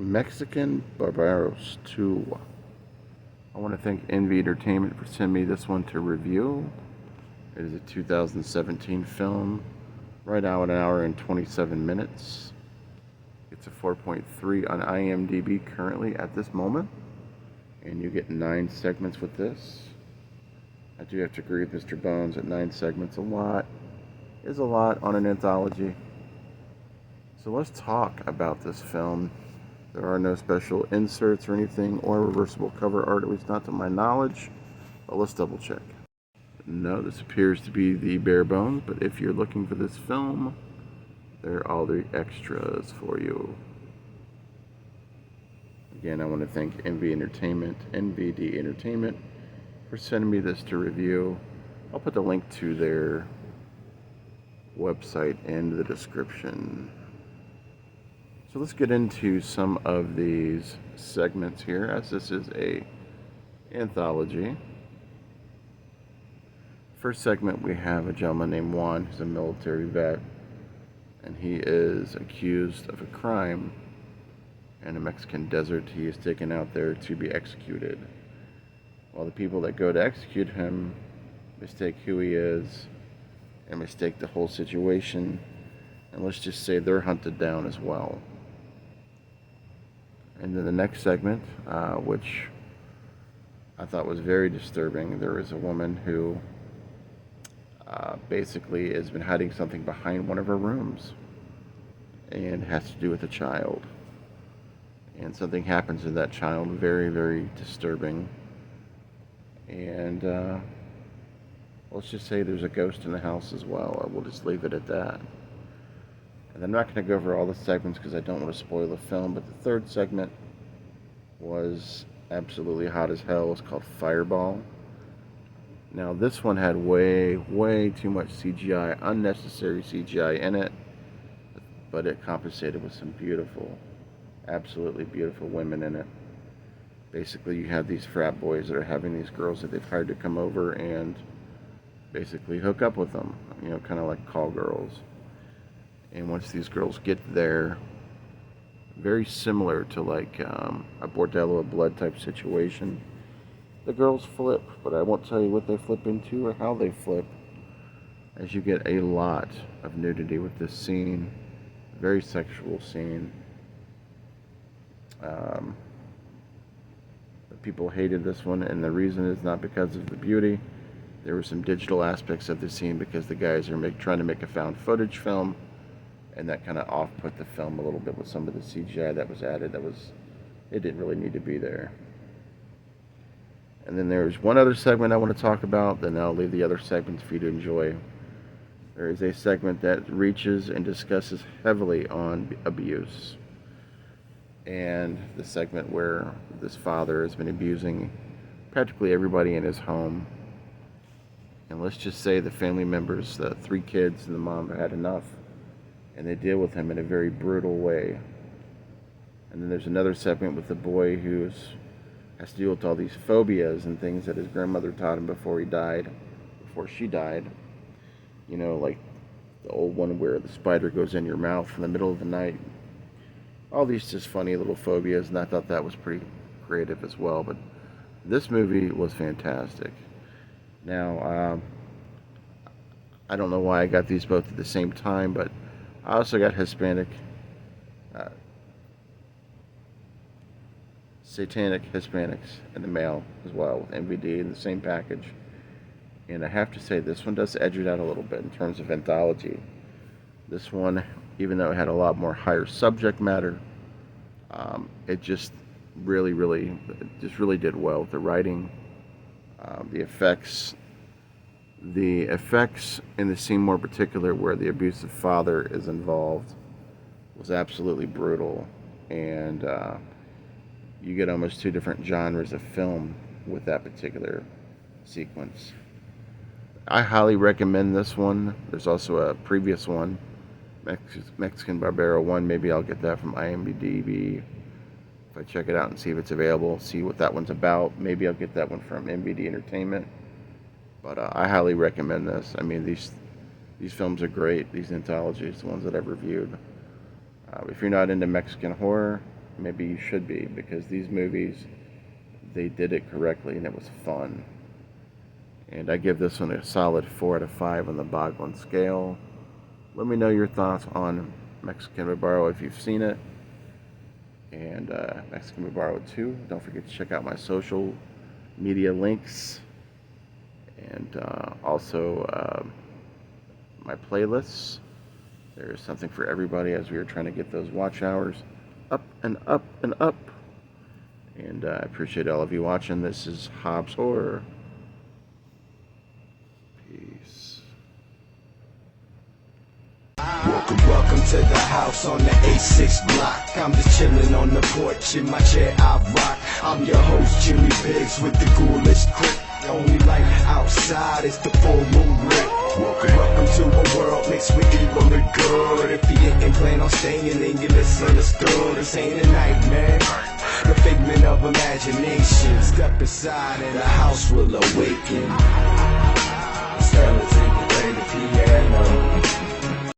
Mexican Barbaros 2. I want to thank Envy Entertainment for sending me this one to review. It is a 2017 film, right now an hour and 27 minutes. It's a 4.3 on IMDb currently at this moment, and you get 9 segments with this. I do have to agree with Mr. Bones that 9 segments is a lot on an anthology. So let's talk about this film. There are no special inserts or anything or reversible cover art, at least not to my knowledge, but let's double check. No, this appears to be the bare bones, but if you're looking for this film, there are all the extras for you. Again, I want to thank NVD Entertainment, for sending me this to review. I'll put the link to their website in the description. So let's get into some of these segments here, as this is a anthology. First segment, we have a gentleman named Juan, who's a military vet, and he is accused of a crime in a Mexican desert. He is taken out there to be executed. While the people that go to execute him mistake who he is and mistake the whole situation, and let's just say they're hunted down as well. And then the next segment, which I thought was very disturbing, there is a woman who basically has been hiding something behind one of her rooms, and has to do with a child. And something happens to that child, very, very disturbing. And let's just say there's a ghost in the house as well. We'll just leave it at that. And I'm not going to go over all the segments because I don't want to spoil the film, but the third segment was absolutely hot as hell. It's called Fireball. Now, this one had way, way too much CGI, unnecessary CGI in it, but it compensated with some beautiful, absolutely beautiful women in it. Basically, you have these frat boys that are having these girls that they've hired to come over and basically hook up with them, kind of like call girls. And once these girls get there, very similar to like a Bordello of Blood type situation, the girls flip, but I won't tell you what they flip into or how they flip, as you get a lot of nudity with this scene. Very sexual scene. People hated this one, and the reason is not because of the beauty. There were some digital aspects of the scene because the guys are trying to make a found footage film, and that kind of off-put the film a little bit with some of the CGI that was added. It didn't really need to be there. And then there's one other segment I want to talk about, then I'll leave the other segments for you to enjoy. There is a segment that reaches and discusses heavily on abuse. And the segment where this father has been abusing practically everybody in his home. And let's just say the family members, the 3 kids and the mom, have had enough, and they deal with him in a very brutal way. And then there's another segment with the boy who has to deal with all these phobias and things that his grandmother taught him before she died. Like the old one where the spider goes in your mouth in the middle of the night. All these just funny little phobias, and I thought that was pretty creative as well. But this movie was fantastic. Now, I don't know why I got these both at the same time, but I also got Hispanic, Satanic Hispanics in the mail as well, with MVD in the same package. And I have to say, this one does edge it out a little bit in terms of anthology. This one, even though it had a lot more higher subject matter, it just really did well with the writing, the effects. The effects in the scene more particular where the abusive father is involved was absolutely brutal, and you get almost 2 different genres of film with that particular sequence. I highly recommend this one. There's also a previous one, Mexican Barbaro 1. Maybe I'll get that from IMDb if I check it out and see if it's available, see what that one's about. Maybe I'll get that one from MVD Entertainment. But I highly recommend this. I mean, these films are great, these anthologies, the ones that I've reviewed. If you're not into Mexican horror, maybe you should be, because these movies, they did it correctly and it was fun. And I give this one a solid 4 out of 5 on the Boglin scale. Let me know your thoughts on Mexican Barbaro if you've seen it. And Mexican Barbaro 2. Don't forget to check out my social media links. And also my playlists. There is something for everybody as we are trying to get those watch hours up and up and up. And I appreciate all of you watching. This is Hobbs Horror. Peace. Welcome to the house on the A6 block. I'm just chilling on the porch in my chair I rock. I'm your host Jimmy Biggs with the ghoulish clip. Only light outside is the full moon lit. Welcome to a world mixed with evil and good. If you ain't plan on staying, then you misunderstood. This ain't a nightmare, the figment of imagination. Step inside and the house will awaken. Skeleton, play the piano.